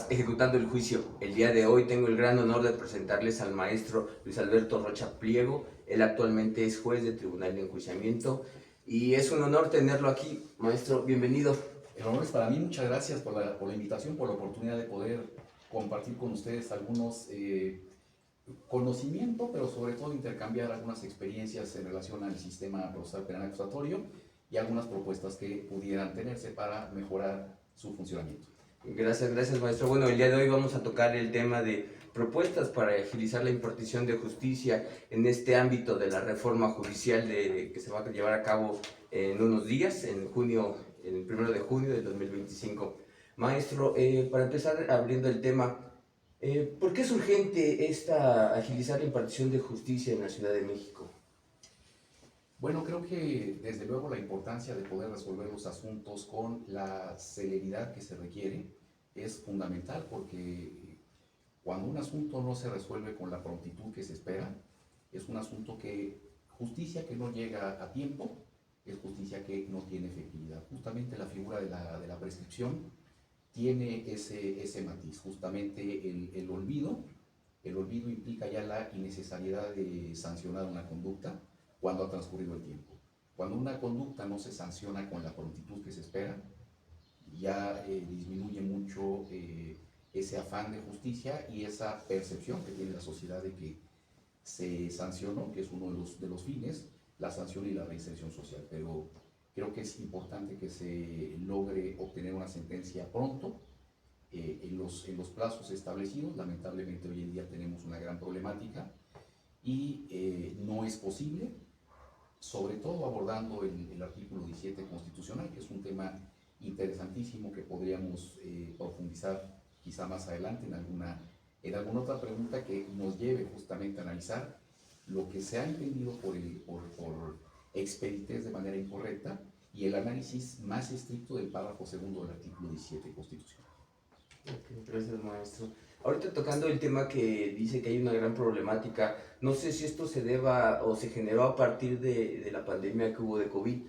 Pruebas, ejecutando el juicio. El día de hoy tengo el gran honor de presentarles al maestro Luis Alberto Rocha Pliego. Él actualmente es juez de Tribunal de Enjuiciamiento y es un honor tenerlo aquí. Maestro, bienvenido. El honor es para mí, muchas gracias por la invitación, por la oportunidad de poder compartir con ustedes algunos conocimientos, pero sobre todo intercambiar algunas experiencias en relación al sistema procesal penal acusatorio y algunas propuestas que pudieran tenerse para mejorar su funcionamiento. Gracias maestro. Bueno, el día de hoy vamos a tocar el tema de propuestas para agilizar la impartición de justicia en este ámbito de la reforma judicial que se va a llevar a cabo en unos días, en junio, el 1 de junio del 2025. Maestro, para empezar abriendo el tema, ¿por qué es urgente agilizar la impartición de justicia en la Ciudad de México? Bueno, creo que desde luego la importancia de poder resolver los asuntos con la celeridad que se requiere es fundamental, porque cuando un asunto no se resuelve con la prontitud que se espera, es un asunto justicia que no llega a tiempo, es justicia que no tiene efectividad. Justamente la figura de la prescripción tiene ese matiz, justamente el olvido. El olvido implica ya la innecesariedad de sancionar una conducta cuando ha transcurrido el tiempo. Cuando una conducta no se sanciona con la prontitud que se espera, ya disminuye mucho ese afán de justicia y esa percepción que tiene la sociedad de que se sancionó, que es uno de los fines, la sanción y la reinserción social. Pero creo que es importante que se logre obtener una sentencia pronto, en los plazos establecidos. Lamentablemente hoy en día tenemos una gran problemática y no es posible, sobre todo abordando el artículo 17 constitucional, que es un tema interesantísimo que podríamos profundizar quizá más adelante en alguna otra pregunta que nos lleve justamente a analizar lo que se ha entendido por expeditez de manera incorrecta y el análisis más estricto del párrafo segundo del artículo 17 constitucional. Okay, gracias maestro. Ahorita tocando el tema que dice que hay una gran problemática, no sé si esto se deba o se generó a partir de la pandemia que hubo de COVID,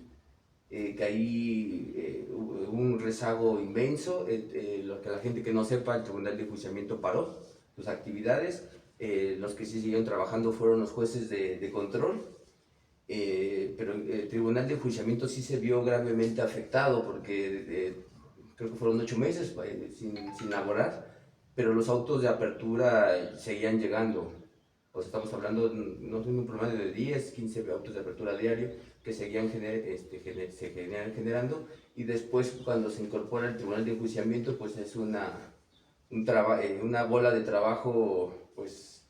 que ahí hubo un rezago inmenso, lo que la gente que no sepa, el Tribunal de Enjuiciamiento paró sus actividades, los que sí siguieron trabajando fueron los jueces de control, pero el Tribunal de Enjuiciamiento sí se vio gravemente afectado porque creo que fueron 8 meses sin laborar, pero los autos de apertura seguían llegando. O sea, estamos hablando, no de un promedio de 10, 15 autos de apertura diario que seguían generando, y después cuando se incorpora el Tribunal de Enjuiciamiento, pues es una bola de trabajo, pues,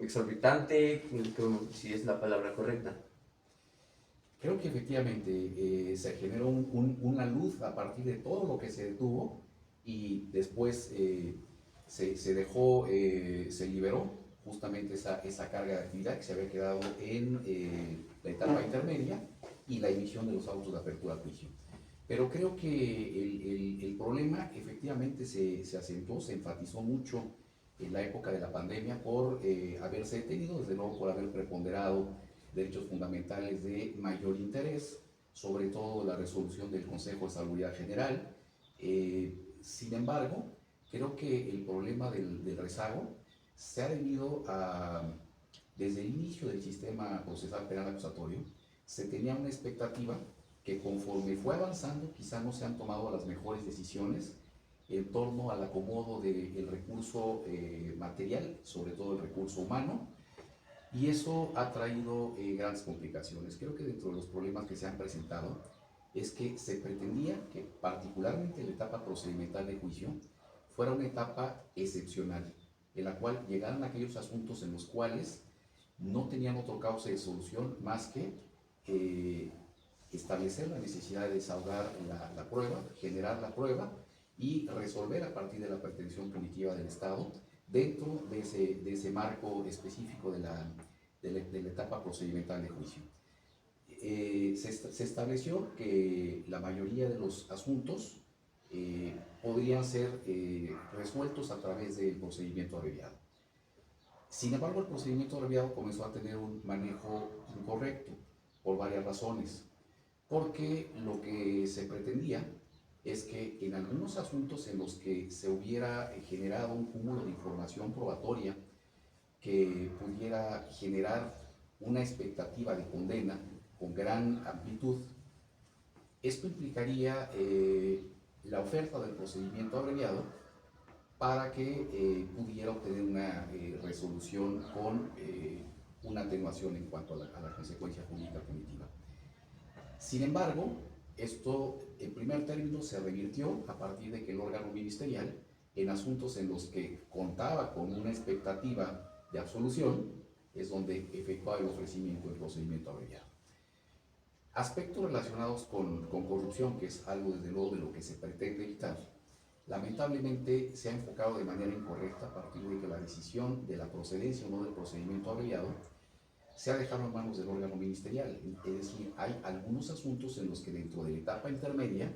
exorbitante, si es la palabra correcta. Creo que efectivamente se generó una luz a partir de todo lo que se detuvo y después se dejó, se liberó justamente esa carga de actividad que se había quedado en la etapa intermedia y la emisión de los autos de apertura a juicio. Pero creo que el problema efectivamente se acentuó, se enfatizó mucho en la época de la pandemia por haberse detenido, desde luego por haber preponderado derechos fundamentales de mayor interés, sobre todo la resolución del Consejo de Salubridad General. Sin embargo, creo que el problema del rezago se ha debido desde el inicio del sistema procesal penal acusatorio, se tenía una expectativa que conforme fue avanzando quizá no se han tomado las mejores decisiones en torno al acomodo del recurso material, sobre todo el recurso humano, y eso ha traído grandes complicaciones. Creo que dentro de los problemas que se han presentado es que se pretendía que particularmente la etapa procedimental de juicio fuera una etapa excepcional, en la cual llegaran aquellos asuntos en los cuales no tenían otro cauce de solución más que establecer la necesidad de desahogar la prueba, generar la prueba y resolver a partir de la pretensión punitiva del Estado dentro de ese marco específico de la etapa procedimental de juicio. Se estableció que la mayoría de los asuntos podrían ser resueltos a través del procedimiento abreviado. Sin embargo, el procedimiento abreviado comenzó a tener un manejo incorrecto por varias razones, porque lo que se pretendía es que en algunos asuntos en los que se hubiera generado un cúmulo de información probatoria que pudiera generar una expectativa de condena con gran amplitud, esto implicaría la oferta del procedimiento abreviado para que pudiera obtener una resolución con una atenuación en cuanto a la consecuencia jurídica punitiva. Sin embargo, esto en primer término se revirtió a partir de que el órgano ministerial, en asuntos en los que contaba con una expectativa de absolución, es donde efectuaba el ofrecimiento del procedimiento abreviado. Aspectos relacionados con corrupción, que es algo desde luego de lo que se pretende evitar, lamentablemente se ha enfocado de manera incorrecta a partir de que la decisión de la procedencia o no del procedimiento abreviado se ha dejado en manos del órgano ministerial. Es decir, hay algunos asuntos en los que dentro de la etapa intermedia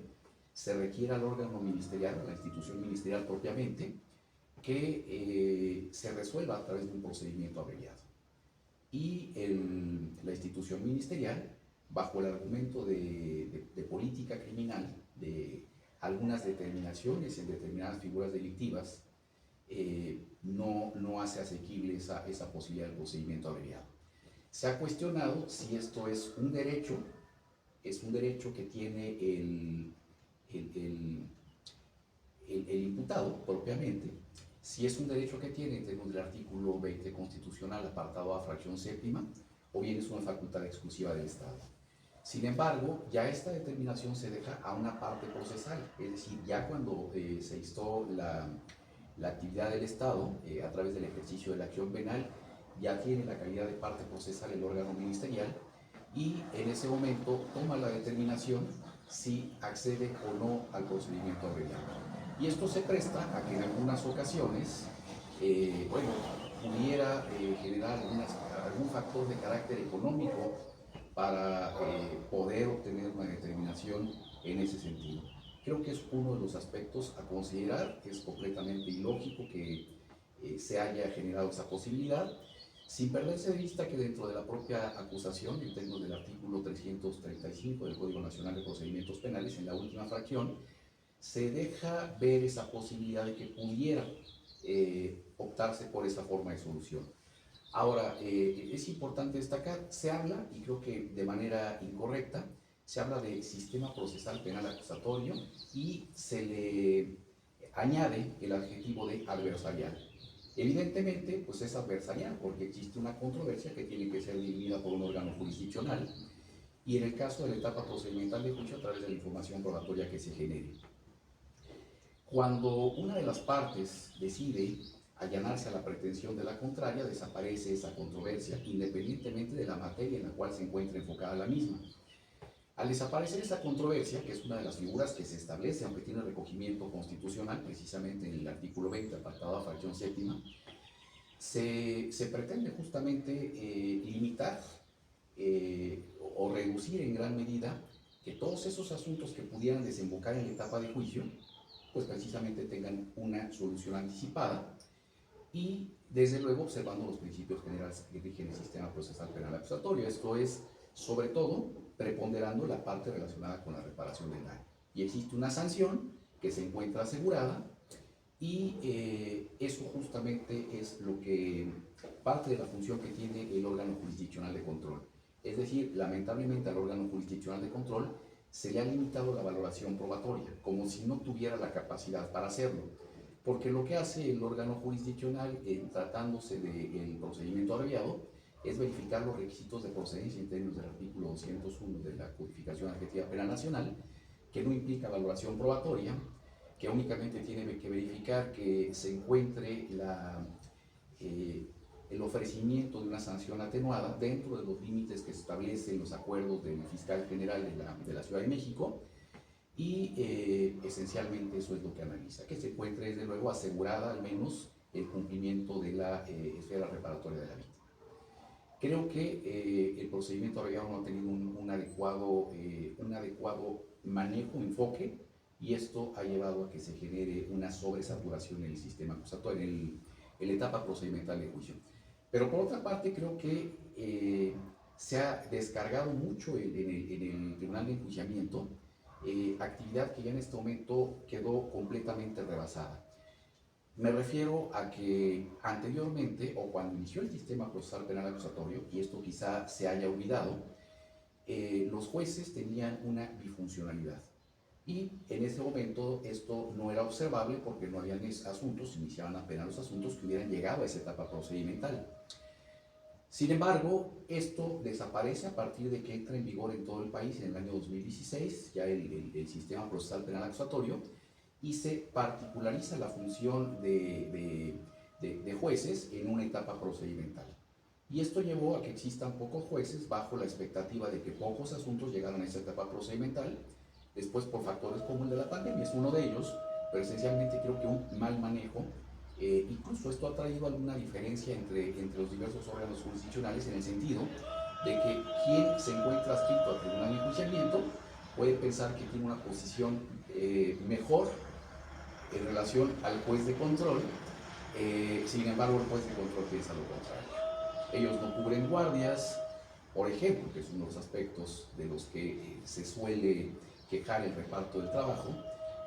se requiere al órgano ministerial, a la institución ministerial propiamente, que se resuelva a través de un procedimiento abreviado. Y la institución ministerial, bajo el argumento de política criminal, de algunas determinaciones en determinadas figuras delictivas, no hace asequible esa posibilidad del procedimiento abreviado. Se ha cuestionado si esto es un derecho que tiene el imputado propiamente, si es un derecho que tiene en términos del artículo 20 constitucional, apartado A, fracción séptima, o bien es una facultad exclusiva del Estado. Sin embargo, ya esta determinación se deja a una parte procesal, es decir, ya cuando se instó la actividad del Estado a través del ejercicio de la acción penal, ya tiene la calidad de parte procesal el órgano ministerial y en ese momento toma la determinación si accede o no al procedimiento abreviado. Y esto se presta a que en algunas ocasiones, pudiera generar algún factor de carácter económico para poder obtener una determinación en ese sentido. Creo que es uno de los aspectos a considerar. Es completamente ilógico que se haya generado esa posibilidad, sin perderse de vista que dentro de la propia acusación, en términos del artículo 335 del Código Nacional de Procedimientos Penales, en la última fracción, se deja ver esa posibilidad de que pudiera optarse por esa forma de solución. Ahora, es importante destacar, se habla, y creo que de manera incorrecta, se habla de sistema procesal penal acusatorio y se le añade el adjetivo de adversarial. Evidentemente, pues es adversarial porque existe una controversia que tiene que ser dirimida por un órgano jurisdiccional y en el caso de la etapa procedimental de juicio a través de la información probatoria que se genere. Cuando una de las partes decide allanarse a la pretensión de la contraria, desaparece esa controversia, independientemente de la materia en la cual se encuentre enfocada la misma. Al desaparecer esa controversia, que es una de las figuras que se establece, aunque tiene recogimiento constitucional, precisamente en el artículo 20, apartado a fracción séptima, se pretende justamente limitar o reducir en gran medida que todos esos asuntos que pudieran desembocar en la etapa de juicio, pues precisamente tengan una solución anticipada y desde luego observando los principios generales que rigen el sistema procesal penal acusatorio. Esto es, sobre todo, preponderando la parte relacionada con la reparación del daño. Y existe una sanción que se encuentra asegurada y eso justamente es lo que parte de la función que tiene el órgano jurisdiccional de control. Es decir, lamentablemente al órgano jurisdiccional de control se le ha limitado la valoración probatoria, como si no tuviera la capacidad para hacerlo. Porque lo que hace el órgano jurisdiccional, tratándose del procedimiento abreviado, es verificar los requisitos de procedencia en términos del artículo 201 de la Codificación Adjetiva Penal Nacional, que no implica valoración probatoria, que únicamente tiene que verificar que se encuentre el ofrecimiento de una sanción atenuada dentro de los límites que establecen los acuerdos del fiscal general de la Ciudad de México y esencialmente eso es lo que analiza, que se encuentre desde luego asegurada al menos el cumplimiento de la esfera reparatoria de la víctima. Creo que el procedimiento abreviado no ha tenido un adecuado manejo, enfoque, y esto ha llevado a que se genere una sobresaturación en el sistema acusatorio, en la etapa procedimental de juicio. Pero por otra parte, creo que se ha descargado mucho en el Tribunal de Enjuiciamiento actividad que ya en este momento quedó completamente rebasada. Me refiero a que anteriormente, o cuando inició el sistema procesal penal acusatorio, y esto quizá se haya olvidado, los jueces tenían una bifuncionalidad. Y en ese momento esto no era observable porque no habían asuntos, iniciaban apenas los asuntos que hubieran llegado a esa etapa procedimental. Sin embargo, esto desaparece a partir de que entra en vigor en todo el país en el año 2016, ya el sistema procesal penal acusatorio, y se particulariza la función de jueces en una etapa procedimental. Y esto llevó a que existan pocos jueces bajo la expectativa de que pocos asuntos llegaran a esa etapa procedimental. Después, por factores como el de la pandemia, es uno de ellos, pero esencialmente creo que un mal manejo. Incluso esto ha traído alguna diferencia entre los diversos órganos jurisdiccionales en el sentido de que quien se encuentra adscrito al tribunal de enjuiciamiento puede pensar que tiene una posición mejor en relación al juez de control, sin embargo el juez de control piensa lo contrario. Ellos no cubren guardias, por ejemplo, que es uno de los aspectos de los que se suele quejar el reparto del trabajo.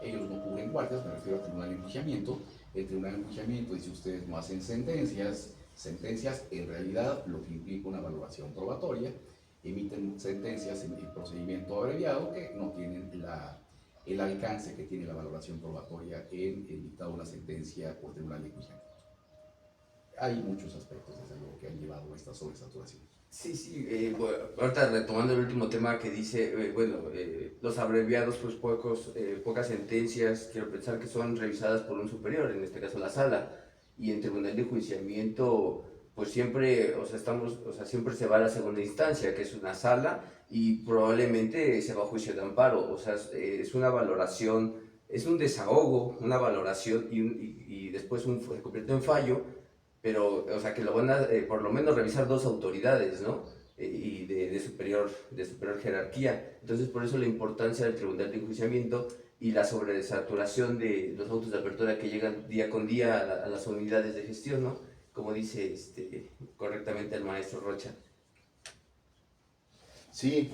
Ellos no cubren guardias, me refiero al tribunal de enjuiciamiento. El tribunal de enjuiciamiento dice: ustedes no hacen sentencias en realidad lo que implica una valoración probatoria, emiten sentencias en el procedimiento abreviado que no tienen el alcance que tiene la valoración probatoria en el dictado de una sentencia por tribunal de enjuiciamiento. Hay muchos aspectos, desde luego, que han llevado a esta sobresaturación. Sí, sí, bueno, ahorita retomando el último tema que dice, los abreviados, pues pocas sentencias, quiero pensar que son revisadas por un superior, en este caso la sala, y en tribunal de enjuiciamiento, pues siempre, siempre se va a la segunda instancia, que es una sala, y probablemente se va a juicio de amparo, o sea, es una valoración, es un desahogo, una valoración, y después se convierte en fallo, pero, o sea, que lo van a, por lo menos, revisar dos autoridades, ¿no? Y de superior jerarquía. Entonces, por eso la importancia del tribunal de enjuiciamiento y la sobresaturación de los autos de apertura que llegan día con día a las unidades de gestión, ¿no? Como dice correctamente el maestro Rocha. Sí,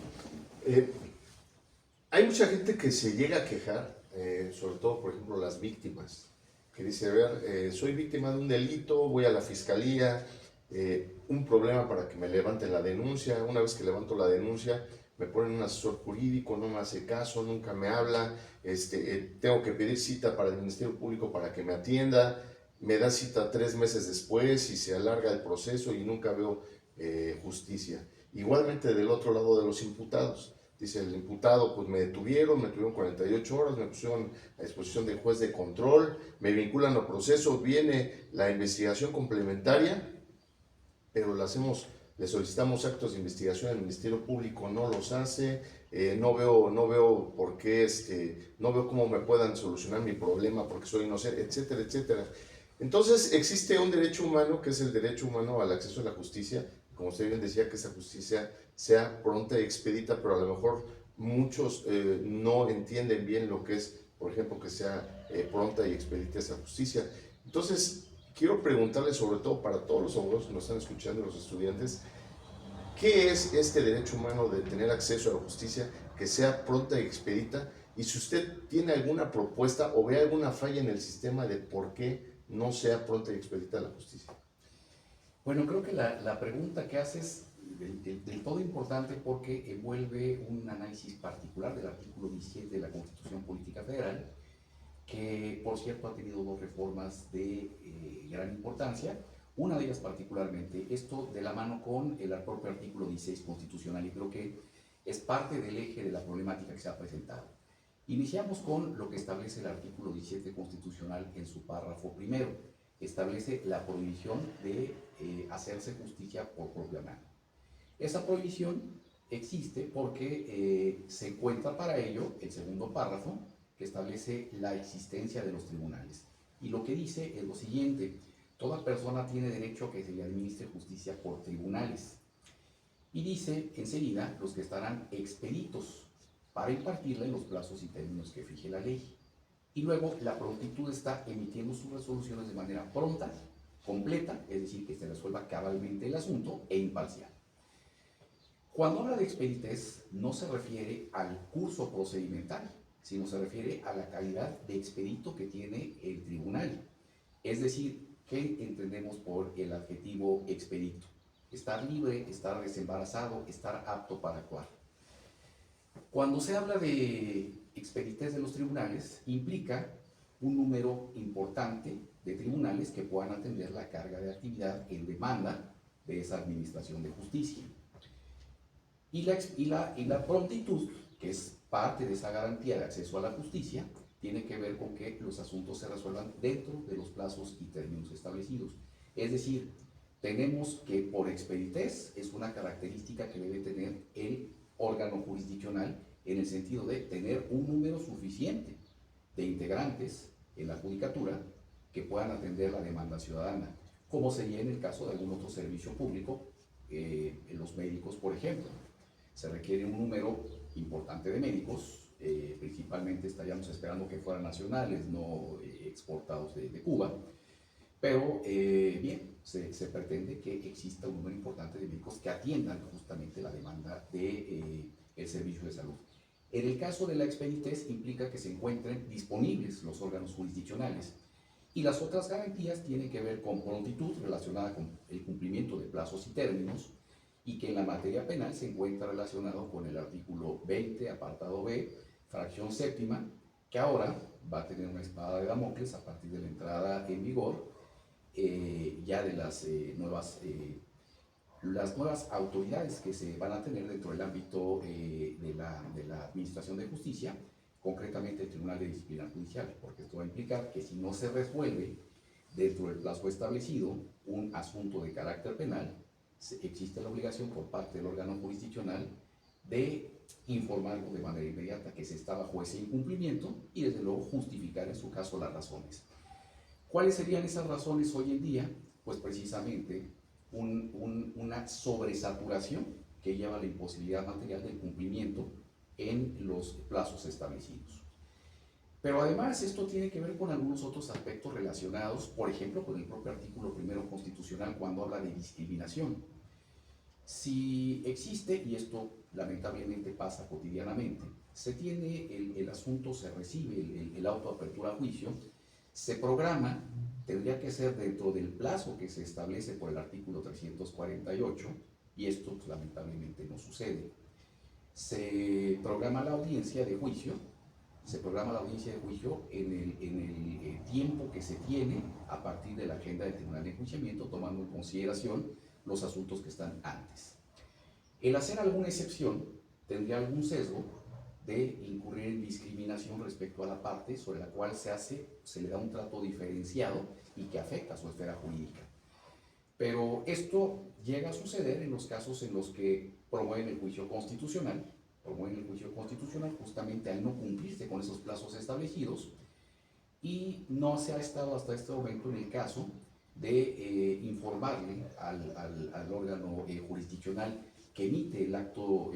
hay mucha gente que se llega a quejar, sobre todo, por ejemplo, las víctimas, que dice: a ver, soy víctima de un delito, voy a la fiscalía, un problema para que me levanten la denuncia. Una vez que levanto la denuncia, me ponen un asesor jurídico, no me hace caso, nunca me habla, tengo que pedir cita para el Ministerio Público para que me atienda, me da cita 3 meses después y se alarga el proceso y nunca veo justicia. Igualmente del otro lado de los imputados. Dice el imputado: pues me detuvieron 48 horas, me pusieron a disposición del juez de control, me vinculan al proceso, viene la investigación complementaria, pero le solicitamos actos de investigación al Ministerio Público, no los hace, no veo por qué, no veo cómo me puedan solucionar mi problema porque soy inocente, etcétera, etcétera. Entonces existe un derecho humano, que es el derecho humano al acceso a la justicia. Como usted bien decía, que esa justicia sea pronta y expedita, pero a lo mejor muchos no entienden bien lo que es, por ejemplo, que sea pronta y expedita esa justicia. Entonces, quiero preguntarle, sobre todo para todos los abogados que nos están escuchando, los estudiantes, ¿qué es este derecho humano de tener acceso a la justicia que sea pronta y expedita? Y si usted tiene alguna propuesta o ve alguna falla en el sistema de por qué no sea pronta y expedita la justicia. Bueno, creo que la pregunta que haces es del todo importante porque envuelve un análisis particular del artículo 17 de la Constitución Política Federal, que por cierto ha tenido 2 reformas de gran importancia, una de ellas particularmente, esto de la mano con el propio artículo 16 constitucional, y creo que es parte del eje de la problemática que se ha presentado. Iniciamos con lo que establece el artículo 17 constitucional en su párrafo primero. Establece la prohibición de hacerse justicia por propia mano. Esa prohibición existe porque se encuentra para ello el segundo párrafo, que establece la existencia de los tribunales. Y lo que dice es lo siguiente: toda persona tiene derecho a que se le administre justicia por tribunales. Y dice enseguida los que estarán expeditos para impartirla en los plazos y términos que fije la ley. Y luego la prontitud está emitiendo sus resoluciones de manera pronta, completa, es decir, que se resuelva cabalmente el asunto, e imparcial. Cuando habla de expeditez, no se refiere al curso procedimental, sino se refiere a la calidad de expedito que tiene el tribunal. Es decir, ¿qué entendemos por el adjetivo expedito? Estar libre, estar desembarazado, estar apto para actuar. Cuando se habla de expeditez de los tribunales, implica un número importante de tribunales que puedan atender la carga de actividad en demanda de esa administración de justicia. Y la prontitud, que es parte de esa garantía de acceso a la justicia, tiene que ver con que los asuntos se resuelvan dentro de los plazos y términos establecidos. Es decir, tenemos que por expeditez es una característica que debe tener el órgano jurisdiccional en el sentido de tener un número suficiente de integrantes en la judicatura que puedan atender la demanda ciudadana, como sería en el caso de algún otro servicio público, en los médicos, por ejemplo. Se requiere un número importante de médicos, principalmente estaríamos esperando que fueran nacionales, no exportados de Cuba, pero bien, se pretende que exista un número importante de médicos que atiendan justamente la demanda del servicio de salud. En el caso de la expeditez implica que se encuentren disponibles los órganos jurisdiccionales, y las otras garantías tienen que ver con prontitud relacionada con el cumplimiento de plazos y términos, y que en la materia penal se encuentra relacionado con el artículo 20, apartado B, fracción séptima, que ahora va a tener una espada de Damocles a partir de la entrada en vigor ya de las nuevas autoridades que se van a tener dentro del ámbito de la Administración de Justicia, concretamente el Tribunal de Disciplina Judicial, porque esto va a implicar que si no se resuelve dentro del plazo establecido un asunto de carácter penal, existe la obligación por parte del órgano jurisdiccional de informarlo de manera inmediata que se está bajo ese incumplimiento y desde luego justificar en su caso las razones. ¿Cuáles serían esas razones hoy en día? Pues precisamente una sobresaturación que lleva a la imposibilidad material del cumplimiento en los plazos establecidos. Pero además esto tiene que ver con algunos otros aspectos relacionados, por ejemplo, con el propio artículo primero constitucional cuando habla de discriminación. Si existe, y esto lamentablemente pasa cotidianamente, se tiene el asunto, se recibe el auto de apertura a juicio, se programa, tendría que ser dentro del plazo que se establece por el artículo 348, y esto pues, lamentablemente no sucede. Se programa la audiencia de juicio, en el tiempo que se tiene a partir de la agenda del Tribunal de Enjuiciamiento, tomando en consideración los asuntos que están antes. El hacer alguna excepción tendría algún sesgo de incurrir en discriminación respecto a la parte sobre la cual se le da un trato diferenciado y que afecta a su esfera jurídica. Pero esto llega a suceder en los casos en los que promueven el juicio constitucional justamente al no cumplirse con esos plazos establecidos, y no se ha estado hasta este momento en el caso de informarle al órgano jurisdiccional que emite el auto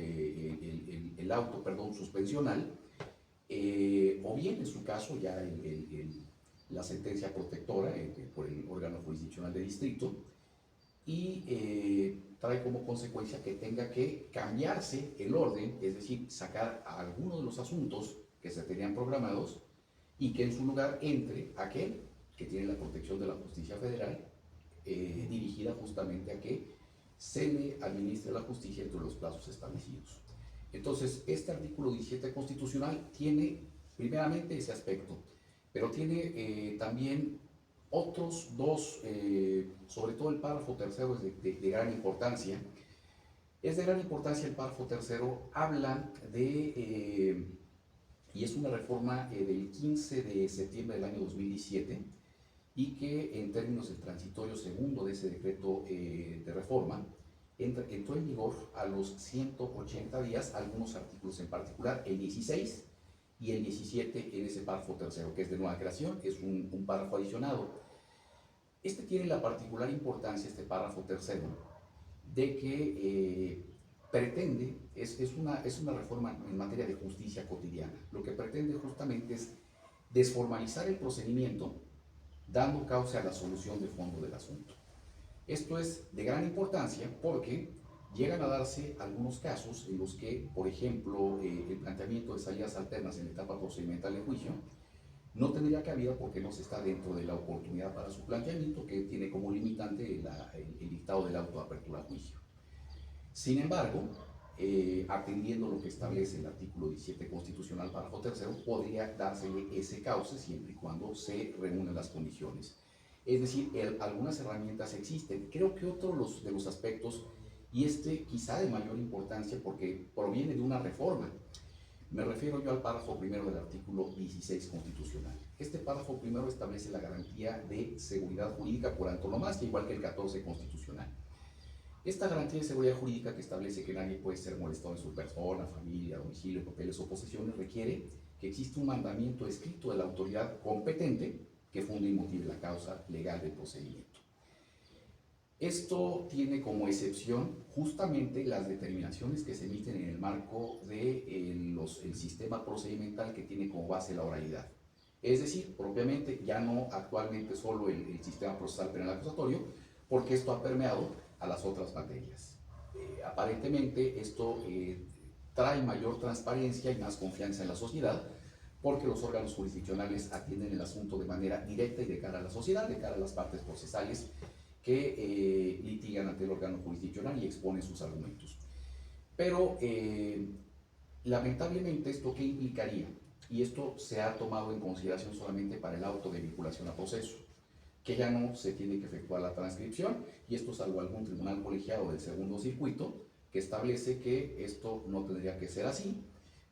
suspensional, o bien en su caso ya la sentencia protectora por el órgano jurisdiccional de distrito, y trae como consecuencia que tenga que cambiarse el orden, es decir, sacar a algunos de los asuntos que se tenían programados y que en su lugar entre aquel que tiene la protección de la justicia federal, dirigida justamente a que se le administre la justicia dentro de los plazos establecidos. Entonces, este artículo 17 constitucional tiene primeramente ese aspecto, pero tiene también otros dos, sobre todo el párrafo tercero es de gran importancia. Es de gran importancia el párrafo tercero, habla de, y es una reforma del 15 de septiembre del año 2017, y que en términos del transitorio segundo de ese decreto de reforma, entró en vigor a los 180 días, algunos artículos en particular, el 16 y el 17 en ese párrafo tercero, que es de nueva creación, es un párrafo adicionado. Este tiene la particular importancia, este párrafo tercero, de que pretende, es una reforma en materia de justicia cotidiana. Lo que pretende justamente es desformalizar el procedimiento, dando causa a la solución de fondo del asunto. Esto es de gran importancia porque Llegan a darse algunos casos en los que, por ejemplo, el planteamiento de salidas alternas en la etapa procedimental de juicio no tendría cabida porque no se está dentro de la oportunidad para su planteamiento, que tiene como limitante el dictado del auto de apertura a juicio. Sin embargo, atendiendo lo que establece el artículo 17 constitucional, párrafo tercero, podría dársele ese cauce siempre y cuando se reúnan las condiciones. Es decir, algunas herramientas existen. Creo que otro de los aspectos, y quizá de mayor importancia porque proviene de una reforma, me refiero yo al párrafo primero del artículo 16 constitucional. Este párrafo primero establece la garantía de seguridad jurídica por antonomasia, igual que el 14 constitucional. Esta garantía de seguridad jurídica, que establece que nadie puede ser molestado en su persona, familia, domicilio, papeles o posesiones, requiere que exista un mandamiento escrito de la autoridad competente que funde y motive la causa legal del procedimiento. Esto tiene como excepción justamente las determinaciones que se emiten en el marco del sistema procedimental que tiene como base la oralidad. Es decir, propiamente ya no actualmente solo el sistema procesal penal acusatorio, porque esto ha permeado a las otras materias. Aparentemente esto trae mayor transparencia y más confianza en la sociedad, porque los órganos jurisdiccionales atienden el asunto de manera directa y de cara a la sociedad, de cara a las partes procesales que litigan ante el órgano jurisdiccional y exponen sus argumentos. Pero lamentablemente, ¿esto qué implicaría? Y esto se ha tomado en consideración solamente para el auto de vinculación a proceso, que ya no se tiene que efectuar la transcripción, y esto salvo algún tribunal colegiado del segundo circuito que establece que esto no tendría que ser así,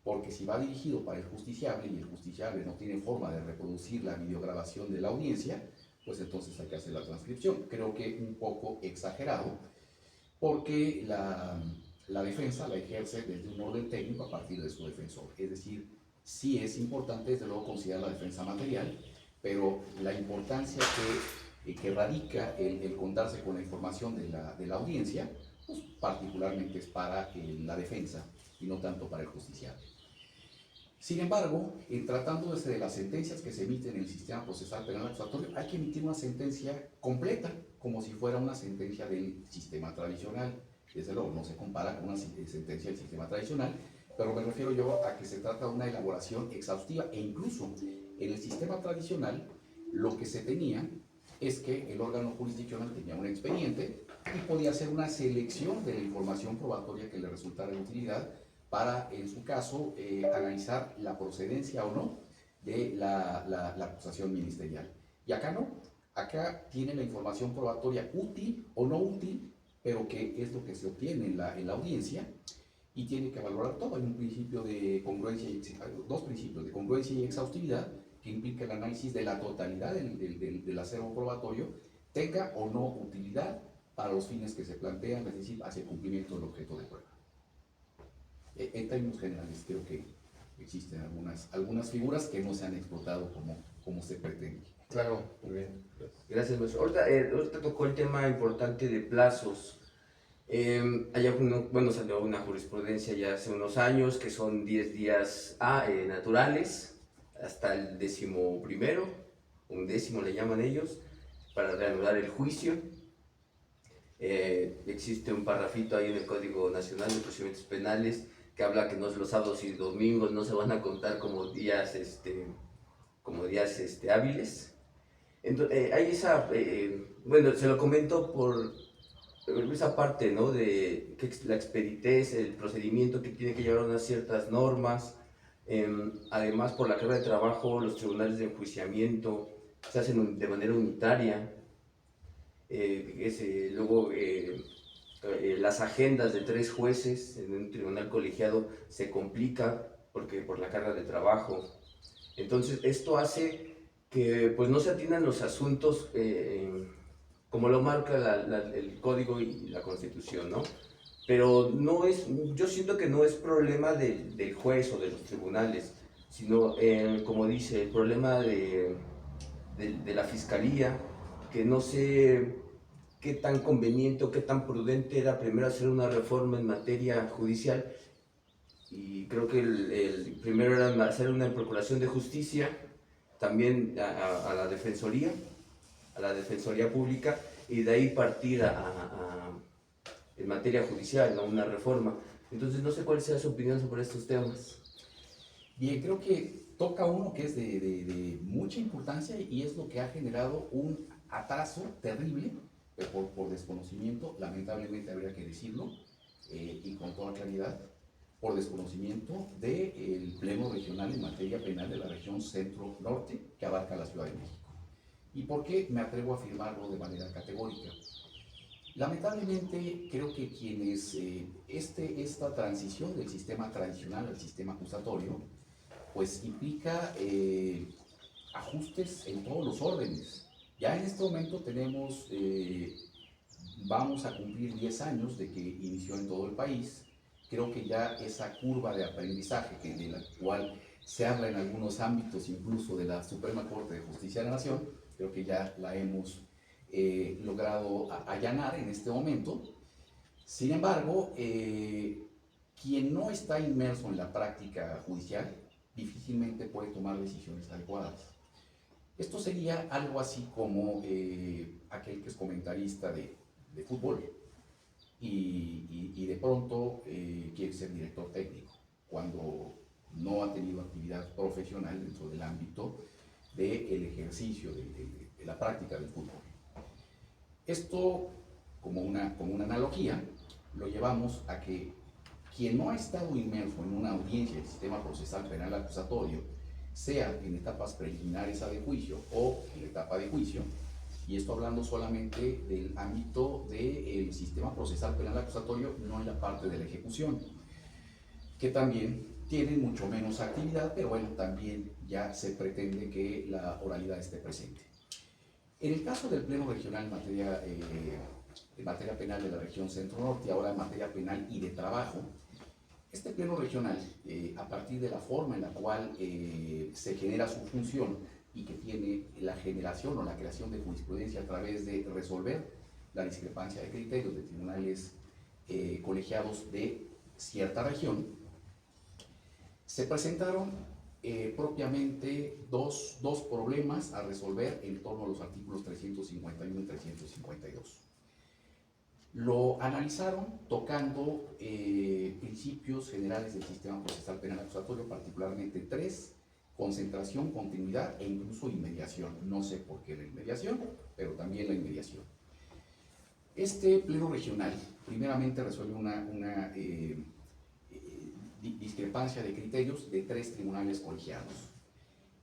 porque si va dirigido para el justiciable y el justiciable no tiene forma de reproducir la videograbación de la audiencia, pues entonces hay que hacer la transcripción. Creo que un poco exagerado, porque la defensa la ejerce desde un orden técnico a partir de su defensor. Es decir, sí es importante desde luego considerar la defensa material, pero la importancia que radica el contarse con la información de la audiencia, pues particularmente es para la defensa y no tanto para el justiciable. Sin embargo, tratándose de las sentencias que se emiten en el sistema procesal penal acusatorio, hay que emitir una sentencia completa, como si fuera una sentencia del sistema tradicional. Desde luego, no se compara con una sentencia del sistema tradicional, pero me refiero yo a que se trata de una elaboración exhaustiva, e incluso en el sistema tradicional lo que se tenía es que el órgano jurisdiccional tenía un expediente y podía hacer una selección de la información probatoria que le resultara de utilidad para, en su caso, analizar la procedencia o no de la acusación ministerial. Y acá no, acá tiene la información probatoria útil o no útil, pero que es lo que se obtiene en la audiencia, y tiene que valorar todo. Hay un principio de congruencia, dos principios, de congruencia y exhaustividad, que implica el análisis de la totalidad del acervo probatorio, tenga o no utilidad para los fines que se plantean, es decir, hacia el cumplimiento del objeto de prueba. En términos generales, creo que existen algunas figuras que no se han explotado como se pretende. Claro, muy bien. Gracias, maestro. Ahorita tocó el tema importante de plazos. Salió una jurisprudencia ya hace unos años que son 10 días naturales hasta el 11º, 11º le llaman ellos, para reanudar el juicio. Existe un parrafito ahí en el Código Nacional de Procedimientos Penales que habla que los sábados y domingos no se van a contar como días hábiles. Entonces, hay esa, se lo comento por esa parte, ¿no? De que la expeditez, el procedimiento que tiene que llevar unas ciertas normas. Además, por la carga de trabajo, los tribunales de enjuiciamiento se hacen de manera unitaria. Luego, las agendas de 3 jueces en un tribunal colegiado se complica por la carga de trabajo. Entonces, esto hace que pues, no se atiendan los asuntos como lo marca el código y la constitución, ¿no? Pero yo siento que no es problema del juez o de los tribunales, sino, como dice, el problema de la fiscalía, que no sé qué tan conveniente o qué tan prudente era primero hacer una reforma en materia judicial, y creo que el primero era hacer una procuración de justicia, también a la defensoría pública, y de ahí partir en materia judicial, no una reforma. Entonces no sé cuál sea su opinión sobre estos temas. Bien, creo que toca uno que es de mucha importancia y es lo que ha generado un atraso terrible por desconocimiento, lamentablemente habría que decirlo, y con toda claridad, por desconocimiento del Pleno Regional en materia penal de la región Centro-Norte que abarca la Ciudad de México. ¿Y por qué me atrevo a afirmarlo de manera categórica? Lamentablemente creo que quienes esta transición del sistema tradicional al sistema acusatorio pues implica ajustes en todos los órdenes. Ya en este momento tenemos, vamos a cumplir 10 años de que inició en todo el país. Creo que ya esa curva de aprendizaje, de la cual se habla en algunos ámbitos incluso de la Suprema Corte de Justicia de la Nación, creo que ya la hemos logrado allanar en este momento. Sin embargo, quien no está inmerso en la práctica judicial difícilmente puede tomar decisiones adecuadas. Esto sería algo así como aquel que es comentarista de fútbol y de pronto quiere ser director técnico cuando no ha tenido actividad profesional dentro del ámbito del ejercicio de la práctica del fútbol. Esto, como una analogía, lo llevamos a que quien no ha estado inmerso en una audiencia del sistema procesal penal acusatorio, sea en etapas preliminares a de juicio o en la etapa de juicio, y esto hablando solamente del ámbito del sistema procesal penal acusatorio, no en la parte de la ejecución, que también tienen mucho menos actividad, pero bueno, también ya se pretende que la oralidad esté presente. En el caso del Pleno Regional en materia penal de la región Centro-Norte, ahora en materia penal y de trabajo, este Pleno Regional, a partir de la forma en la cual se genera su función y que tiene la generación o la creación de jurisprudencia a través de resolver la discrepancia de criterios de tribunales colegiados de cierta región, se presentaron propiamente dos problemas a resolver en torno a los artículos 351 y 352. Lo analizaron tocando principios generales del sistema procesal penal acusatorio, particularmente 3, concentración, continuidad e incluso inmediación. No sé por qué la inmediación, pero también la inmediación. Este Pleno Regional primeramente resuelve una discrepancia de criterios de 3 tribunales colegiados,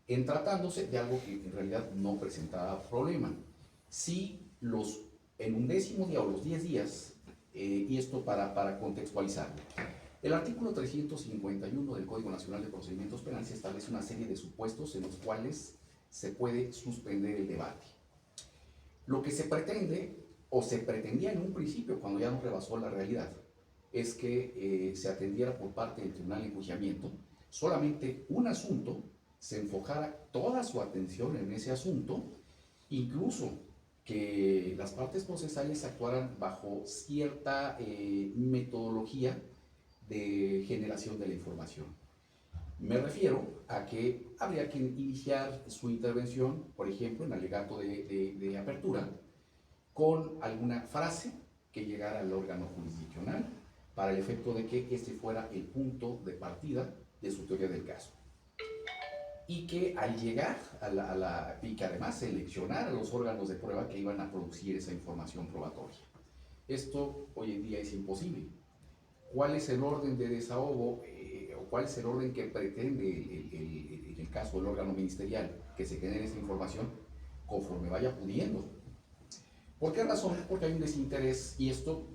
en tratándose de algo que en realidad no presentaba problema. Si en un 10º día o los 10 días, y esto para contextualizar, el artículo 351 del Código Nacional de Procedimientos Penales establece una serie de supuestos en los cuales se puede suspender el debate. Lo que se pretende, o se pretendía en un principio, cuando ya no rebasó la realidad, es que se atendiera por parte del tribunal de enjuiciamiento solamente un asunto, se enfocara toda su atención en ese asunto, incluso que las partes procesales actuaran bajo cierta metodología de generación de la información. Me refiero a que habría que iniciar su intervención, por ejemplo, en alegato de apertura, con alguna frase que llegara al órgano jurisdiccional para el efecto de que este fuera el punto de partida de su teoría del caso. Y que al llegar y que además seleccionara los órganos de prueba que iban a producir esa información probatoria. Esto hoy en día es imposible. ¿Cuál es el orden de desahogo o cuál es el orden que pretende en el caso del órgano ministerial que se genere esa información conforme vaya pudiendo? ¿Por qué razón? Porque hay un desinterés, y esto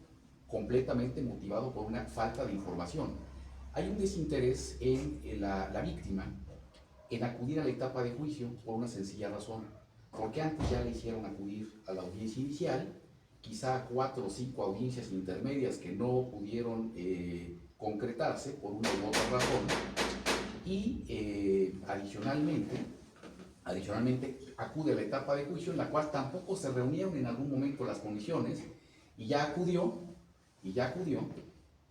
completamente motivado por una falta de información. Hay un desinterés en la víctima en acudir a la etapa de juicio por una sencilla razón, porque antes ya le hicieron acudir a la audiencia inicial, quizá 4 o 5 audiencias intermedias que no pudieron concretarse por una u otra razón, y adicionalmente acude a la etapa de juicio en la cual tampoco se reunieron en algún momento las condiciones, y ya acudió,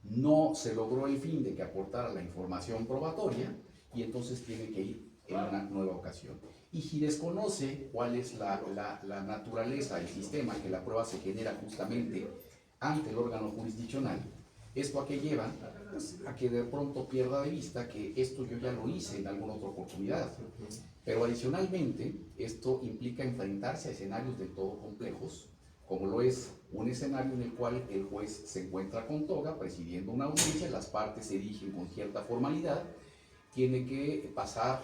no se logró el fin de que aportara la información probatoria, y entonces tiene que ir en una nueva ocasión. Y si desconoce cuál es la naturaleza del sistema, que la prueba se genera justamente ante el órgano jurisdiccional, esto a que lleva pues, a que de pronto pierda de vista que esto yo ya lo hice en alguna otra oportunidad. Pero adicionalmente, esto implica enfrentarse a escenarios del todo complejos, como lo es un escenario en el cual el juez se encuentra con toga presidiendo una audiencia, las partes se dirigen con cierta formalidad, tiene que pasar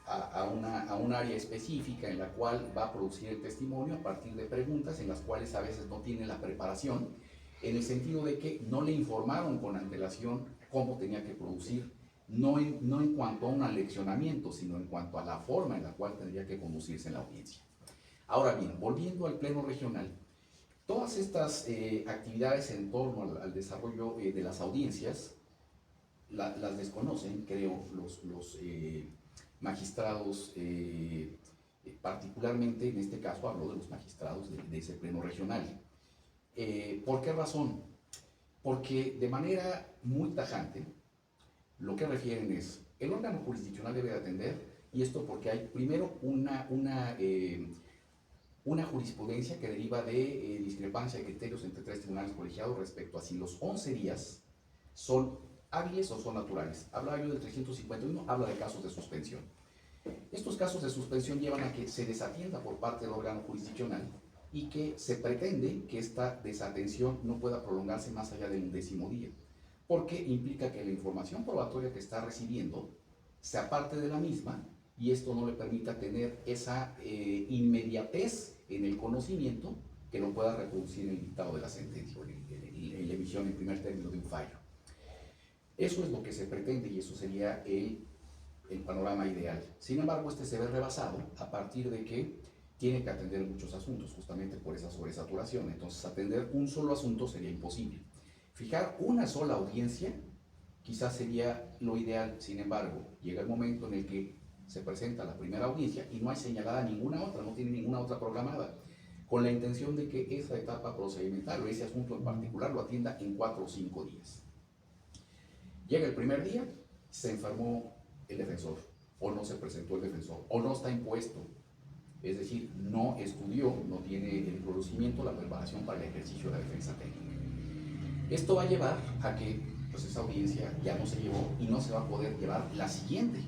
a un área específica en la cual va a producir el testimonio a partir de preguntas en las cuales a veces no tiene la preparación, en el sentido de que no le informaron con antelación cómo tenía que producir, no en cuanto a un aleccionamiento, sino en cuanto a la forma en la cual tendría que conducirse en la audiencia. Ahora bien, volviendo al pleno regional, todas estas actividades en torno al desarrollo de las audiencias las desconocen, creo, los magistrados, particularmente en este caso hablo de los magistrados de ese pleno regional. ¿Por qué razón? Porque de manera muy tajante, lo que refieren es, el órgano jurisdiccional debe de atender, y esto porque hay primero una jurisprudencia que deriva de discrepancia de criterios entre 3 tribunales colegiados respecto a si los 11 días son hábiles o son naturales. Hablaba yo del 351, habla de casos de suspensión. Estos casos de suspensión llevan a que se desatienda por parte del órgano jurisdiccional y que se pretende que esta desatención no pueda prolongarse más allá del 11º día, porque implica que la información probatoria que está recibiendo se aparte de la misma y esto no le permita tener esa inmediatez en el conocimiento que lo pueda reproducir en el dictado de la sentencia o en la emisión en primer término de un fallo. Eso es lo que se pretende y eso sería el panorama ideal. Sin embargo, este se ve rebasado a partir de que tiene que atender muchos asuntos, justamente por esa sobresaturación. Entonces, atender un solo asunto sería imposible. Fijar una sola audiencia quizás sería lo ideal. Sin embargo, llega el momento en el que se presenta la primera audiencia y no hay señalada ninguna otra, no tiene ninguna otra programada, con la intención de que esa etapa procedimental o ese asunto en particular lo atienda en 4 o 5 días. Llega el primer día, se enfermó el defensor, o no se presentó el defensor, o no está impuesto, es decir, no estudió, no tiene el conocimiento, la preparación para el ejercicio de la defensa técnica. Esto va a llevar a que pues, esa audiencia ya no se llevó y no se va a poder llevar la siguiente,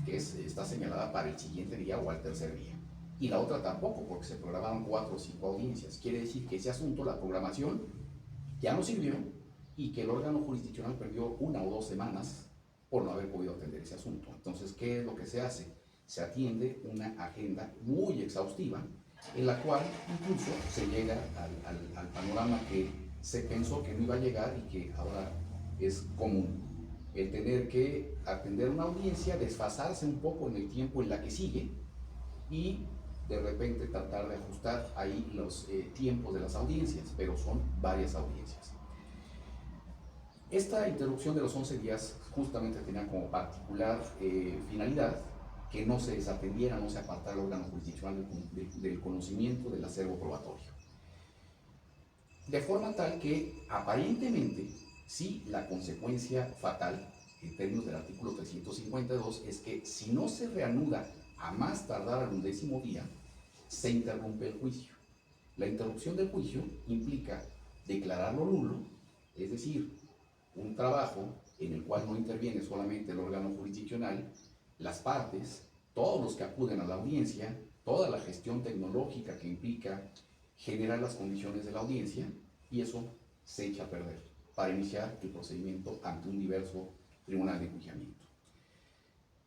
que está señalada para el siguiente día o al tercer día. Y la otra tampoco, porque se programaron 4 o 5 audiencias. Quiere decir que ese asunto, la programación, ya no sirvió y que el órgano jurisdiccional perdió 1 o 2 semanas por no haber podido atender ese asunto. Entonces, ¿qué es lo que se hace? Se atiende una agenda muy exhaustiva en la cual incluso se llega al panorama que se pensó que no iba a llegar y que ahora es común. El tener que atender una audiencia, desfasarse un poco en el tiempo en la que sigue y de repente tratar de ajustar ahí los tiempos de las audiencias, pero son varias audiencias. Esta interrupción de los 11 días justamente tenía como particular finalidad que no se desatendiera, no se apartara el órgano jurisdiccional del conocimiento del acervo probatorio. De forma tal que aparentemente sí la consecuencia fatal en términos del artículo 352 es que si no se reanuda a más tardar al 11º día, se interrumpe el juicio. La interrupción del juicio implica declararlo nulo, es decir, un trabajo en el cual no interviene solamente el órgano jurisdiccional, las partes, todos los que acuden a la audiencia, toda la gestión tecnológica que implica generar las condiciones de la audiencia, y eso se echa a perder para iniciar el procedimiento ante un diverso tribunal de enjuiciamiento.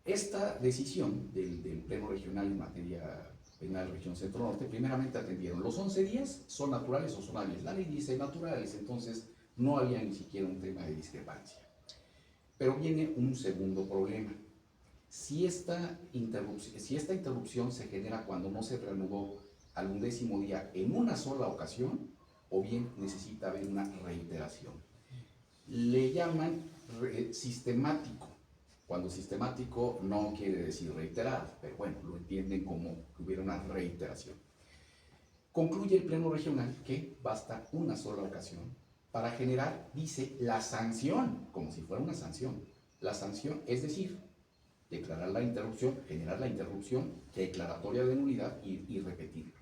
Esta decisión del Pleno Regional en materia penal región Centro-Norte, primeramente atendieron los 11 días, ¿son naturales o son hábiles? La ley dice naturales, entonces no había ni siquiera un tema de discrepancia. Pero viene un segundo problema. Si esta interrupción se genera cuando no se reanudó al 11º día en una sola ocasión, o bien necesita haber una reiteración. Le llaman sistemático, cuando sistemático no quiere decir reiterado, pero bueno, lo entienden como que hubiera una reiteración. Concluye el Pleno Regional que basta una sola ocasión para generar, dice, la sanción, como si fuera una sanción. La sanción, es decir, declarar la interrupción, generar la interrupción declaratoria de nulidad y repetirlo.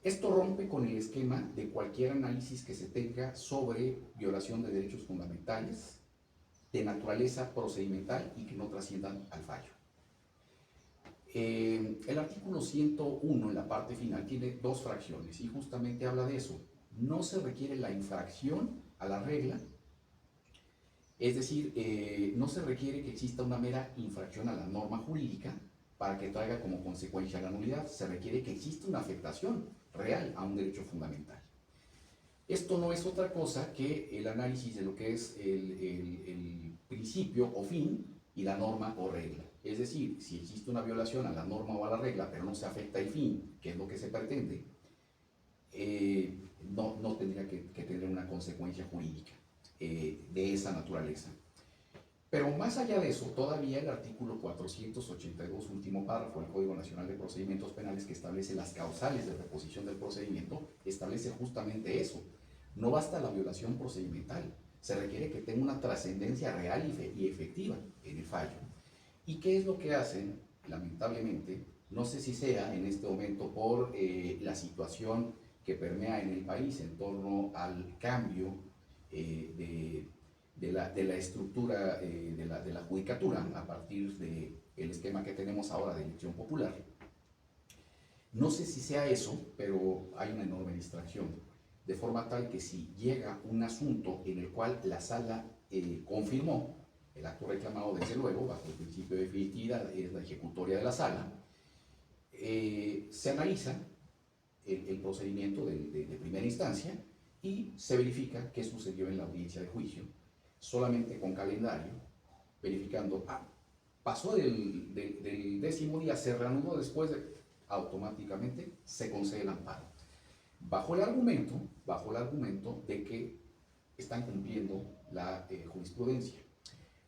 Esto rompe con el esquema de cualquier análisis que se tenga sobre violación de derechos fundamentales de naturaleza procedimental y que no trasciendan al fallo. El artículo 101 en la parte final tiene dos fracciones y justamente habla de eso. No se requiere la infracción a la regla, es decir, no se requiere que exista una mera infracción a la norma jurídica para que traiga como consecuencia la nulidad. Se requiere que exista una afectación real a un derecho fundamental. Esto no es otra cosa que el análisis de lo que es el principio o fin y la norma o regla. Es decir, si existe una violación a la norma o a la regla, pero no se afecta el fin, que es lo que se pretende, no tendría que tener una consecuencia jurídica de esa naturaleza. Pero más allá de eso, todavía el artículo 482, último párrafo del Código Nacional de Procedimientos Penales, que establece las causales de reposición del procedimiento, establece justamente eso. No basta la violación procedimental, se requiere que tenga una trascendencia real y efectiva en el fallo. ¿Y qué es lo que hacen? Lamentablemente, no sé si sea en este momento por la situación que permea en el país en torno al cambio de la estructura de la judicatura a partir del esquema que tenemos ahora de elección popular. No sé si sea eso, pero hay una enorme distracción, de forma tal que si llega un asunto en el cual la sala confirmó el acto reclamado, desde luego, bajo el principio de definitividad, es la ejecutoria de la sala, se analiza el procedimiento de primera instancia y se verifica qué sucedió en la audiencia de juicio, solamente con calendario, verificando, pasó del 10º día, se reanudó después, automáticamente se concede el amparo. Bajo el argumento de que están cumpliendo la jurisprudencia.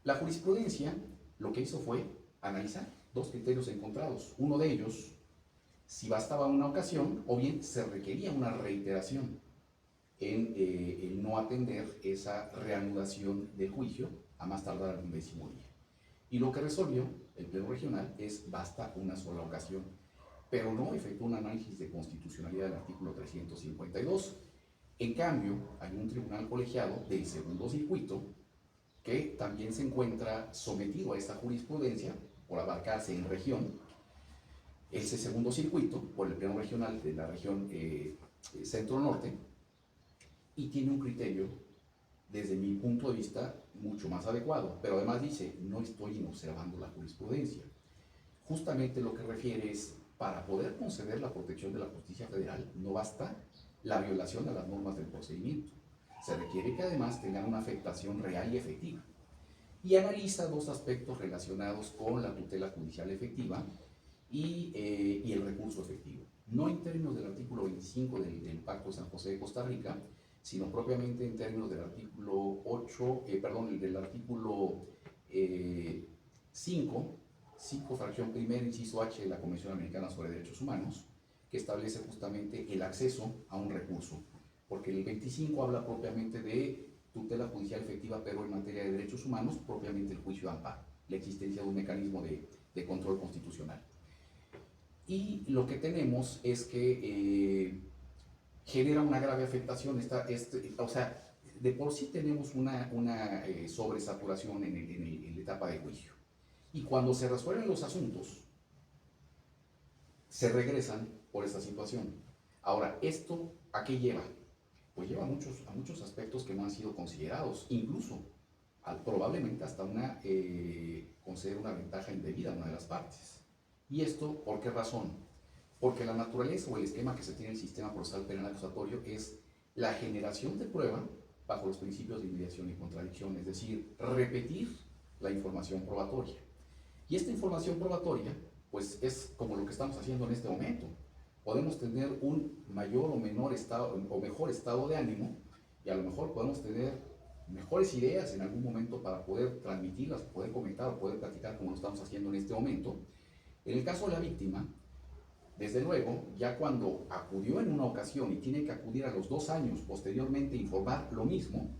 La jurisprudencia lo que hizo fue analizar dos criterios encontrados. Uno de ellos, si bastaba una ocasión o bien se requería una reiteración en el no atender esa reanudación del juicio a más tardar el 10º día. Y lo que resolvió el Pleno Regional es basta una sola ocasión, pero no efectuó un análisis de constitucionalidad del artículo 352. En cambio, hay un tribunal colegiado del segundo circuito que también se encuentra sometido a esta jurisprudencia por abarcarse en región, ese segundo circuito por el Pleno Regional de la región centro-norte, y tiene un criterio, desde mi punto de vista, mucho más adecuado, pero además dice, no estoy inobservando la jurisprudencia. Justamente lo que refiere es, para poder conceder la protección de la justicia federal, no basta la violación a las normas del procedimiento. Se requiere que además tengan una afectación real y efectiva. Y analiza dos aspectos relacionados con la tutela judicial efectiva y el recurso efectivo. No en términos del artículo 25 del Pacto de San José de Costa Rica, sino propiamente en términos del artículo 8, del artículo 5, fracción primera, inciso H de la Convención Americana sobre Derechos Humanos, que establece justamente el acceso a un recurso, porque el 25 habla propiamente de tutela judicial efectiva, pero en materia de derechos humanos, propiamente el juicio de amparo, la existencia de un mecanismo de control constitucional. Y lo que tenemos es que genera una grave afectación, o sea, de por sí tenemos una sobresaturación en la etapa de juicio. Y cuando se resuelven los asuntos, se regresan por esta situación. Ahora, ¿esto a qué lleva? Pues lleva a muchos aspectos que no han sido considerados, incluso probablemente hasta conceder una ventaja indebida a una de las partes. ¿Y esto por qué razón? Porque la naturaleza o el esquema que se tiene en el sistema procesal penal acusatorio es la generación de prueba bajo los principios de inmediación y contradicción, es decir, repetir la información probatoria. Y esta información probatoria, pues es como lo que estamos haciendo en este momento. Podemos tener un mayor o menor estado, o mejor estado de ánimo, y a lo mejor podemos tener mejores ideas en algún momento para poder transmitirlas, poder comentar o poder platicar como lo estamos haciendo en este momento. En el caso de la víctima, desde luego, ya cuando acudió en una ocasión y tiene que acudir a los 2 años posteriormente a informar lo mismo,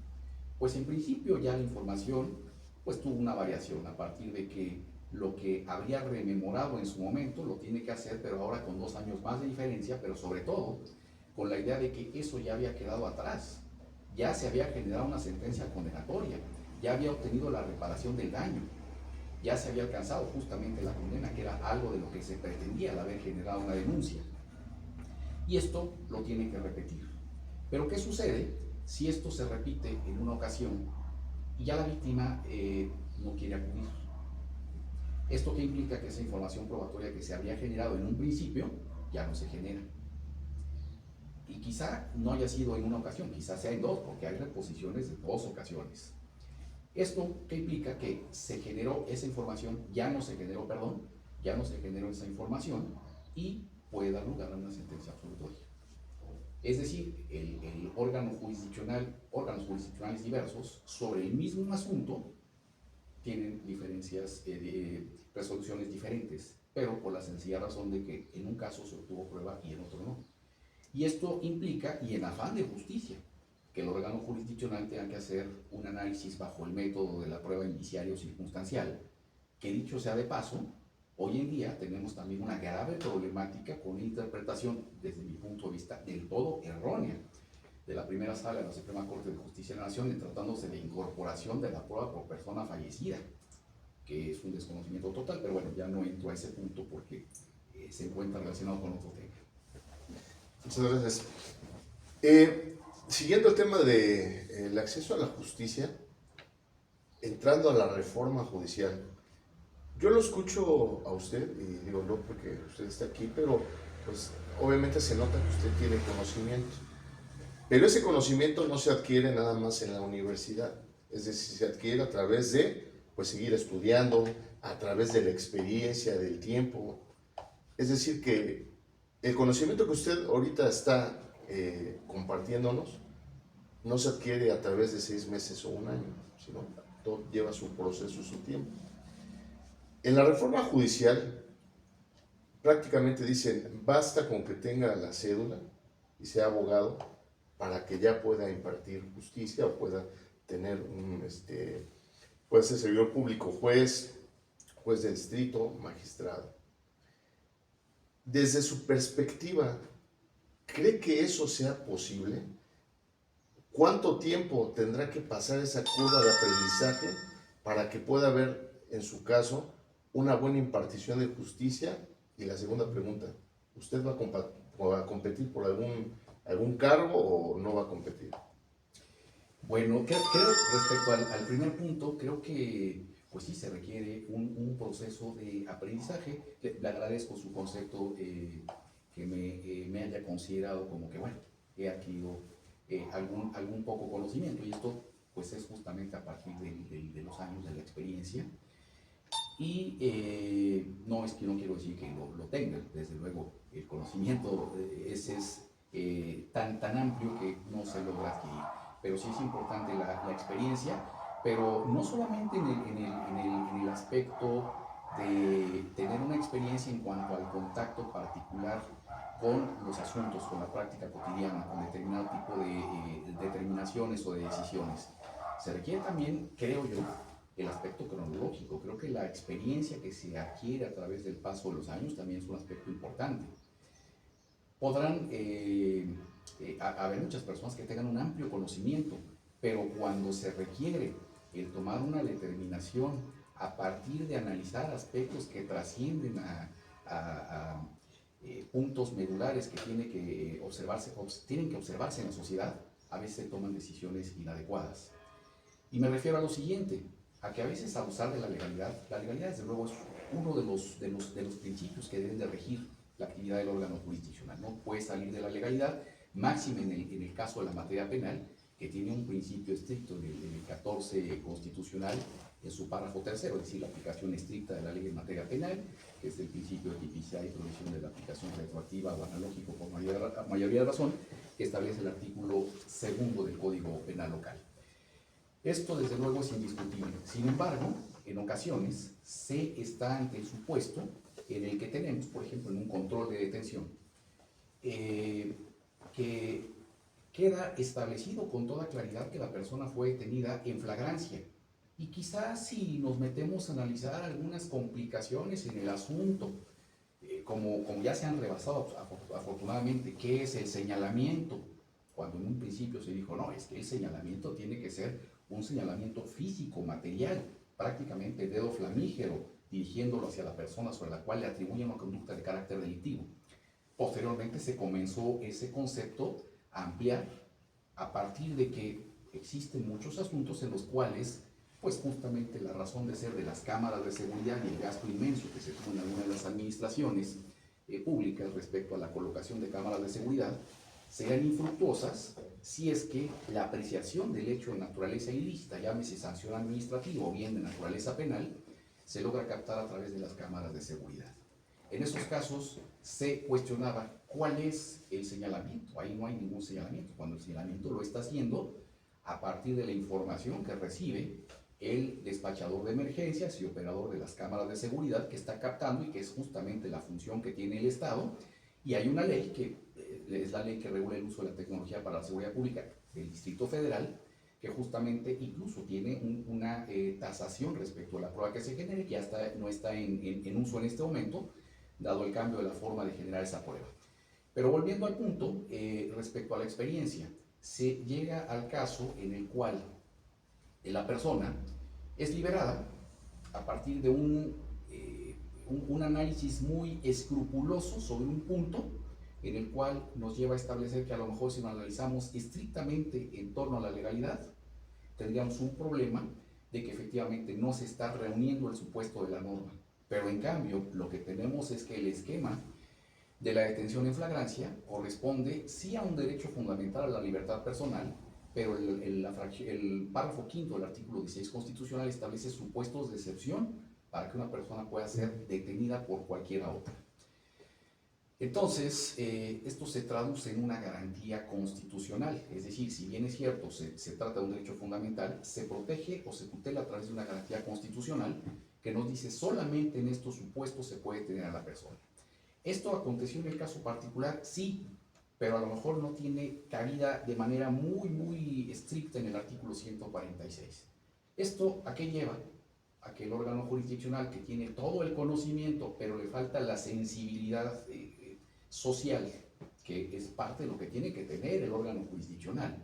pues en principio ya la información pues tuvo una variación a partir de que lo que habría rememorado en su momento lo tiene que hacer, pero ahora con 2 años más de diferencia, pero sobre todo con la idea de que eso ya había quedado atrás, ya se había generado una sentencia condenatoria, ya había obtenido la reparación del daño, ya se había alcanzado justamente la condena, que era algo de lo que se pretendía al haber generado una denuncia. Y esto lo tienen que repetir. Pero ¿qué sucede si esto se repite en una ocasión y ya la víctima no quiere acudir? ¿Esto qué implica? Que esa información probatoria que se había generado en un principio ya no se genera. Y quizá no haya sido en una ocasión, quizá sea en dos, porque hay reposiciones de dos ocasiones. ¿Esto qué implica? Que se generó esa información, ya no se generó esa información y puede dar lugar a una sentencia absolutoria. Es decir, el órganos jurisdiccionales diversos sobre el mismo asunto tienen diferencias, resoluciones diferentes, pero por la sencilla razón de que en un caso se obtuvo prueba y en otro no. Y esto implica, y en afán de justicia, que el órgano jurisdiccional tenga que hacer un análisis bajo el método de la prueba indiciaria o circunstancial, que dicho sea de paso, hoy en día tenemos también una grave problemática con una interpretación, desde mi punto de vista, del todo errónea, de la primera sala de la Suprema Corte de Justicia de la Nación, en tratándose de incorporación de la prueba por persona fallecida, que es un desconocimiento total, pero bueno, ya no entro a ese punto porque se encuentra relacionado con otro tema. Muchas gracias. Siguiendo el tema del acceso a la justicia, entrando a la reforma judicial, yo lo escucho a usted, y digo no porque usted está aquí, pero pues obviamente se nota que usted tiene conocimiento. Pero ese conocimiento no se adquiere nada más en la universidad, es decir, se adquiere a través de pues, seguir estudiando, a través de la experiencia, del tiempo. Es decir, que el conocimiento que usted ahorita está compartiéndonos no se adquiere a través de 6 meses o un año, sino todo lleva su proceso, su tiempo. En la reforma judicial prácticamente dicen, basta con que tenga la cédula y sea abogado para que ya pueda impartir justicia o pueda tener puede ser servidor público, juez de distrito, magistrado. Desde su perspectiva, ¿cree que eso sea posible? ¿Cuánto tiempo tendrá que pasar esa curva de aprendizaje para que pueda haber, en su caso, una buena impartición de justicia? Y la segunda pregunta, ¿usted va a competir por algún cargo o no va a competir? Bueno, creo respecto al primer punto, creo que pues sí se requiere un proceso de aprendizaje. Le agradezco su concepto, que me haya considerado como que, bueno, he adquirido algún poco conocimiento, y esto pues es justamente a partir de los años, de la experiencia. Y no es que no quiero decir que lo tenga, desde luego el conocimiento ese es tan amplio que no se logra adquirir, pero sí es importante la experiencia, pero no solamente en el aspecto de tener una experiencia en cuanto al contacto particular con los asuntos, con la práctica cotidiana, con determinado tipo de determinaciones o de decisiones. Se requiere también, creo yo, el aspecto cronológico. Creo que la experiencia que se adquiere a través del paso de los años también es un aspecto importante. Podrán haber muchas personas que tengan un amplio conocimiento, pero cuando se requiere el tomar una determinación a partir de analizar aspectos que trascienden a puntos medulares que tienen que observarse en la sociedad, a veces se toman decisiones inadecuadas. Y me refiero a lo siguiente, a que a veces abusar de la legalidad desde luego es uno de los principios que deben de regir la actividad del órgano jurisdiccional. No puede salir de la legalidad, máxime en el caso de la materia penal, que tiene un principio estricto en el 14 constitucional, en su párrafo tercero, es decir, la aplicación estricta de la ley en materia penal, que es el principio de tipicidad y prohibición de la aplicación retroactiva o analógico por mayoría de razón, que establece el artículo 2 del Código Penal local. Esto, desde luego, es indiscutible. Sin embargo, en ocasiones se está ante el supuesto en el que tenemos, por ejemplo, en un control de detención, que queda establecido con toda claridad que la persona fue detenida en flagrancia. Y quizás si nos metemos a analizar algunas complicaciones en el asunto, como ya se han rebasado afortunadamente qué es el señalamiento, cuando en un principio se dijo, no, es que el señalamiento tiene que ser un señalamiento físico, material, prácticamente dedo flamígero, dirigiéndolo hacia la persona sobre la cual le atribuyen una conducta de carácter delictivo. Posteriormente se comenzó ese concepto a ampliar a partir de que existen muchos asuntos en los cuales, pues justamente la razón de ser de las cámaras de seguridad y el gasto inmenso que se tuvo en algunas de las administraciones públicas respecto a la colocación de cámaras de seguridad, sean infructuosas si es que la apreciación del hecho de naturaleza ilícita, llámese sanción administrativa o bien de naturaleza penal, se logra captar a través de las cámaras de seguridad. En esos casos se cuestionaba cuál es el señalamiento. Ahí no hay ningún señalamiento, cuando el señalamiento lo está haciendo a partir de la información que recibe el despachador de emergencias y operador de las cámaras de seguridad que está captando y que es justamente la función que tiene el Estado. Y hay una ley que es la ley que regula el uso de la tecnología para la seguridad pública del Distrito Federal, que justamente incluso tiene una tasación respecto a la prueba que se genere, que ya no está en uso en este momento, dado el cambio de la forma de generar esa prueba. Pero volviendo al punto, respecto a la experiencia, se llega al caso en el cual la persona es liberada a partir de un análisis muy escrupuloso sobre un punto en el cual nos lleva a establecer que a lo mejor si lo analizamos estrictamente en torno a la legalidad, tendríamos un problema de que efectivamente no se está reuniendo el supuesto de la norma. Pero en cambio, lo que tenemos es que el esquema de la detención en flagrancia corresponde sí a un derecho fundamental a la libertad personal, pero el párrafo quinto del artículo 16 constitucional establece supuestos de excepción para que una persona pueda ser detenida por cualquiera otra. Entonces, esto se traduce en una garantía constitucional, es decir, si bien es cierto, se trata de un derecho fundamental, se protege o se tutela a través de una garantía constitucional que nos dice solamente en estos supuestos se puede detener a la persona. ¿Esto aconteció en el caso particular? Sí, pero a lo mejor no tiene cabida de manera muy estricta en el artículo 146. ¿Esto a qué lleva? A que el órgano jurisdiccional que tiene todo el conocimiento, pero le falta la sensibilidad social, que es parte de lo que tiene que tener el órgano jurisdiccional.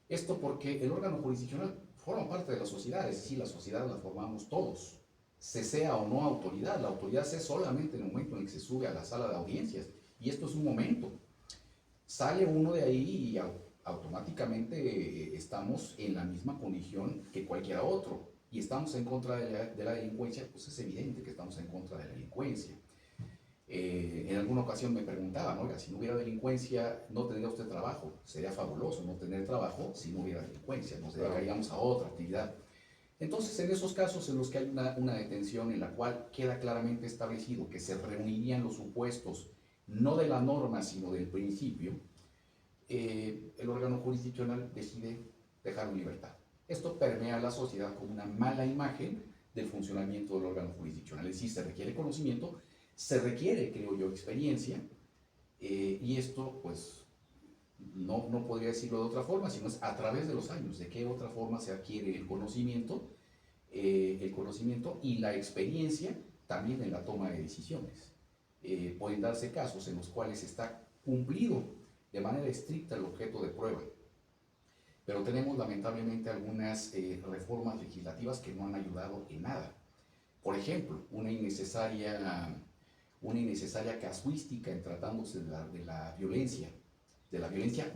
Esto porque el órgano jurisdiccional forma parte de la sociedad, es decir, la sociedad la formamos todos, se sea o no autoridad. La autoridad se solamente en el momento en el que se sube a la sala de audiencias, y esto es un momento. Sale uno de ahí y automáticamente estamos en la misma condición que cualquiera otro, y estamos en contra de la delincuencia, pues es evidente que estamos en contra de la delincuencia. En alguna ocasión me preguntaban, oiga, si no hubiera delincuencia, ¿no tendría usted trabajo? Sería fabuloso no tener trabajo si no hubiera delincuencia, nos dedicaríamos a otra actividad. Entonces, en esos casos en los que hay una detención en la cual queda claramente establecido que se reunirían los supuestos, no de la norma, sino del principio, el órgano jurisdiccional decide dejarlo en libertad. Esto permea a la sociedad con una mala imagen del funcionamiento del órgano jurisdiccional. Es decir, se requiere conocimiento, se requiere, creo yo, experiencia, y esto, pues, no podría decirlo de otra forma, sino es a través de los años. ¿De qué otra forma se adquiere el conocimiento y la experiencia también en la toma de decisiones? Pueden darse casos en los cuales está cumplido de manera estricta el objeto de prueba, pero tenemos lamentablemente algunas reformas legislativas que no han ayudado en nada. Por ejemplo, una innecesaria casuística en tratándose de la violencia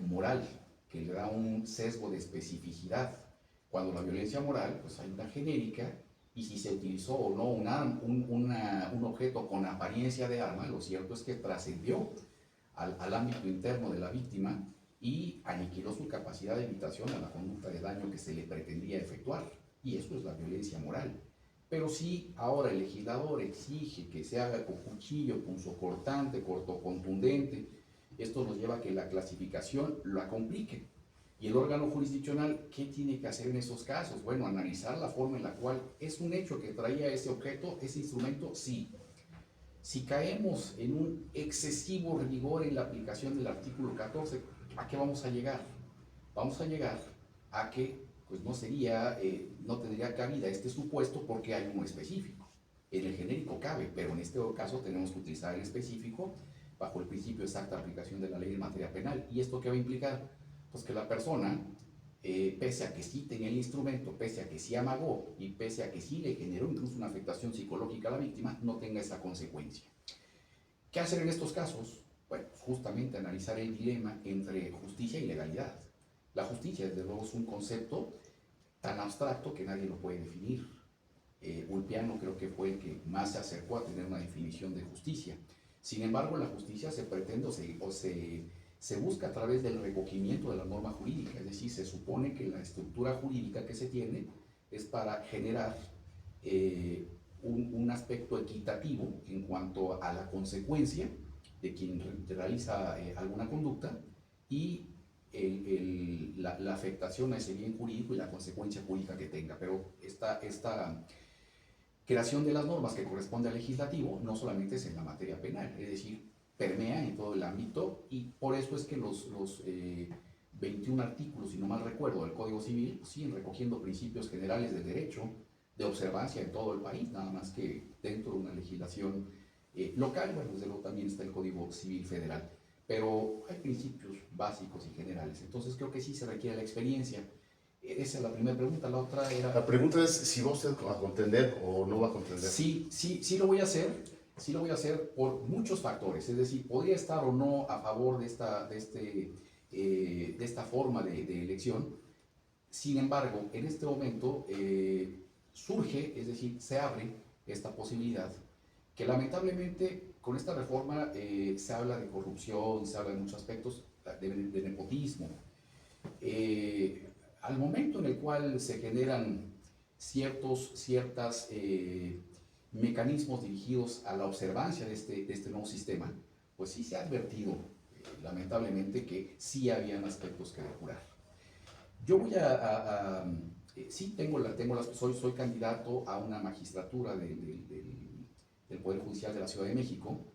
moral, que le da un sesgo de especificidad, cuando la violencia moral, pues hay una genérica, y si se utilizó o no un objeto con apariencia de arma, lo cierto es que trascendió al ámbito interno de la víctima y aniquiló su capacidad de evitación a la conducta de daño que se le pretendía efectuar, y eso es la violencia moral. Pero si ahora el legislador exige que se haga con cuchillo, punzocortante, cortocontundente, esto nos lleva a que la clasificación la complique. Y el órgano jurisdiccional, ¿qué tiene que hacer en esos casos? Bueno, analizar la forma en la cual es un hecho que traía ese objeto, ese instrumento, sí. Si caemos en un excesivo rigor en la aplicación del artículo 14, ¿a qué vamos a llegar? Vamos a llegar a que pues no tendría cabida este supuesto porque hay uno específico. En el genérico cabe, pero en este caso tenemos que utilizar el específico bajo el principio de exacta aplicación de la ley en materia penal. ¿Y esto qué va a implicar? Pues que la persona, pese a que sí tenía el instrumento, pese a que sí amagó y pese a que sí le generó incluso una afectación psicológica a la víctima, no tenga esa consecuencia. ¿Qué hacer en estos casos? Bueno, justamente analizar el dilema entre justicia y legalidad. La justicia, desde luego, es un concepto tan abstracto que nadie lo puede definir. Ulpiano creo que fue el que más se acercó a tener una definición de justicia. Sin embargo, la justicia se pretende se busca a través del recogimiento de la norma jurídica, es decir, se supone que la estructura jurídica que se tiene es para generar un aspecto equitativo en cuanto a la consecuencia de quien realiza alguna conducta y la afectación a ese bien jurídico y la consecuencia jurídica que tenga. Pero esta creación de las normas que corresponde al legislativo no solamente es en la materia penal, es decir, permea en todo el ámbito, y por eso es que los 21 artículos, si no mal recuerdo, del Código Civil siguen recogiendo principios generales del derecho de observancia en todo el país, nada más que dentro de una legislación local. Bueno, desde luego también está el Código Civil Federal, pero hay principios básicos y generales. Entonces creo que sí se requiere la experiencia. Esa es la primera pregunta. La otra era... La pregunta es si va usted a contender o no va a contender. Sí lo voy a hacer. Sí lo voy a hacer por muchos factores. Es decir, podría estar o no a favor de esta forma de elección. Sin embargo, en este momento surge, es decir, se abre esta posibilidad que lamentablemente con esta reforma se habla de corrupción, se habla de muchos aspectos de nepotismo. Al momento en el cual se generan ciertos mecanismos dirigidos a la observancia de este nuevo sistema, pues sí se ha advertido, lamentablemente, que sí habían aspectos que depurar. Yo voy sí, soy candidato a una magistratura del Poder Judicial de la Ciudad de México,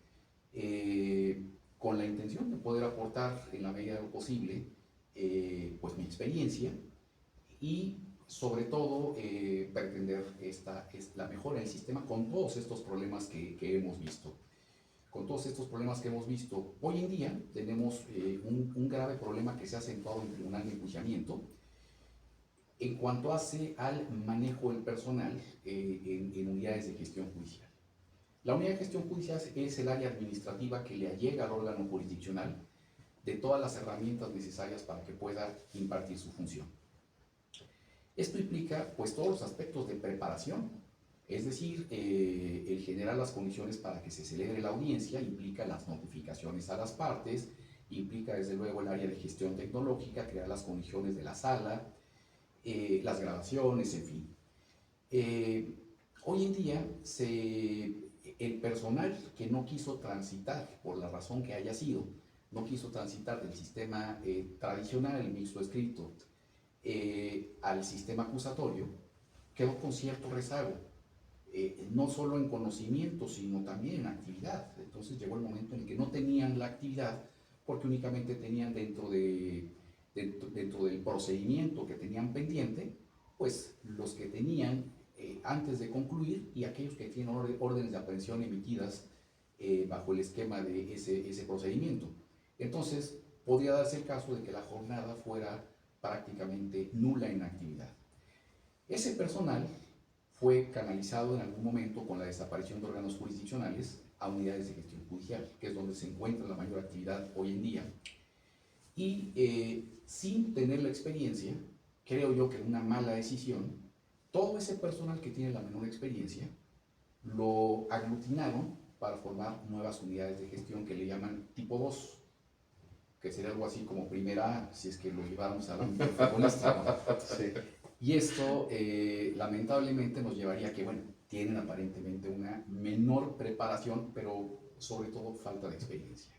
con la intención de poder aportar en la medida de lo posible pues mi experiencia y sobre todo pretender la mejora del sistema con todos estos problemas que hemos visto. Con todos estos problemas que hemos visto, hoy en día tenemos un grave problema que se ha acentuado en el Tribunal de Enjuiciamiento en cuanto hace al manejo del personal en unidades de gestión judicial. La unidad de gestión judicial es el área administrativa que le allega al órgano jurisdiccional de todas las herramientas necesarias para que pueda impartir su función. Esto implica pues todos los aspectos de preparación, es decir, el generar las condiciones para que se celebre la audiencia, implica las notificaciones a las partes, implica desde luego el área de gestión tecnológica, crear las condiciones de la sala, las grabaciones, en fin. Hoy en día el personal que no quiso transitar, por la razón que haya sido, no quiso transitar del sistema tradicional, el mixto escrito, al sistema acusatorio, quedó con cierto rezago, no solo en conocimiento, sino también en actividad. Entonces llegó el momento en el que no tenían la actividad porque únicamente tenían dentro del procedimiento que tenían pendiente, pues los que tenían antes de concluir y aquellos que tienen órdenes de aprehensión emitidas bajo el esquema de ese procedimiento. Entonces, podría darse el caso de que la jornada fuera prácticamente nula en actividad. Ese personal fue canalizado en algún momento con la desaparición de órganos jurisdiccionales a unidades de gestión judicial, que es donde se encuentra la mayor actividad hoy en día. Y sin tener la experiencia, creo yo que una mala decisión, todo ese personal que tiene la menor experiencia, lo aglutinaron para formar nuevas unidades de gestión que le llaman tipo 2, que sería algo así como primera A, si es que lo lleváramos al ámbito futbolístico. Sí. Y esto, lamentablemente, nos llevaría a que, bueno, tienen aparentemente una menor preparación, pero sobre todo falta de experiencia.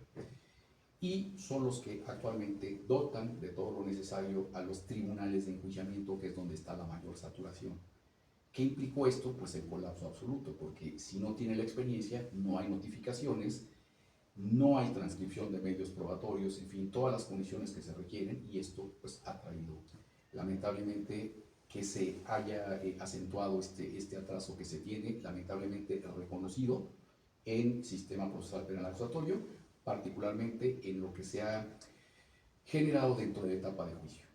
Y son los que actualmente dotan de todo lo necesario a los tribunales de enjuiciamiento, que es donde está la mayor saturación. ¿Qué implicó esto? Pues el colapso absoluto, porque si no tiene la experiencia, no hay notificaciones, no hay transcripción de medios probatorios, en fin, todas las condiciones que se requieren, y esto pues ha traído lamentablemente que se haya acentuado este atraso que se tiene, lamentablemente reconocido en sistema procesal penal acusatorio, particularmente en lo que se ha generado dentro de la etapa de juicio.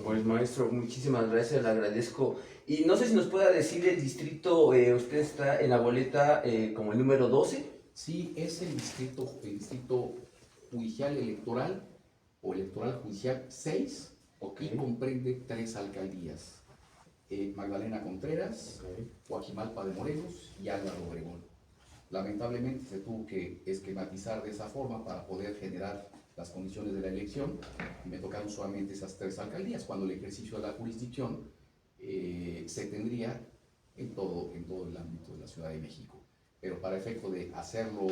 Pues maestro, muchísimas gracias, le agradezco. Y no sé si nos pueda decir el distrito, usted está en la boleta como el número 12. Sí, es el distrito judicial electoral o electoral judicial 6, y comprende 3 alcaldías: Magdalena Contreras, Coajimalpa de Morelos y Álvaro Obregón. Lamentablemente se tuvo que esquematizar de esa forma para poder generar las condiciones de la elección, y me tocaron solamente esas 3 alcaldías, cuando el ejercicio de la jurisdicción se tendría en todo el ámbito de la Ciudad de México. Pero para efecto de hacerlo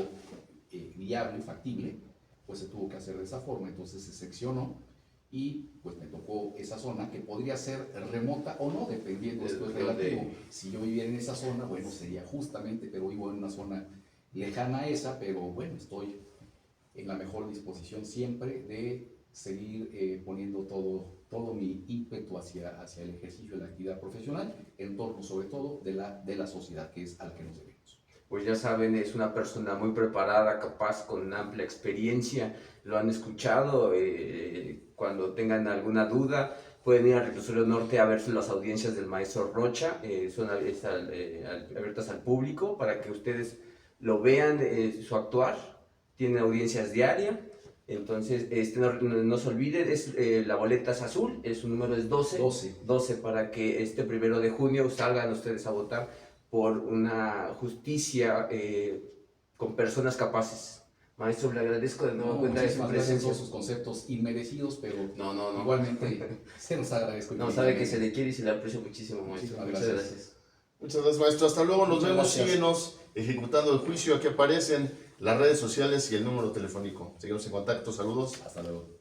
viable, factible, pues se tuvo que hacer de esa forma. Entonces se seccionó y pues me tocó esa zona, que podría ser remota o no, dependiendo, esto es relativo. Si yo viviera en esa zona, bueno, sería justamente, pero vivo en una zona lejana a esa, pero bueno, estoy en la mejor disposición siempre de seguir poniendo todo mi ímpetu hacia el ejercicio de la actividad profesional, en torno sobre todo de la sociedad, que es a la que nos debemos. Pues ya saben, es una persona muy preparada, capaz, con amplia experiencia. Lo han escuchado. Cuando tengan alguna duda, pueden ir al Reclusorio Norte a ver las audiencias del maestro Rocha. Son abiertas al público para que ustedes lo vean, su actuar. Tiene audiencias diarias. Entonces, no se olviden, la boleta es azul, su número es 12 para que este 1 de junio salgan ustedes a votar por una justicia con personas capaces. Maestro, le agradezco de nuevo cuenta de su presencia. Por sus conceptos inmerecidos, pero no. igualmente se los agradezco. No, sabe que se le quiere y se le aprecio muchísimo, maestro. Muchas Muchas gracias. Muchas gracias, maestro. Hasta luego, nos Muchas vemos. gracias. Síguenos ejecutando el juicio. Aquí aparecen las redes sociales y el número telefónico. Seguimos en contacto. Saludos. Hasta luego.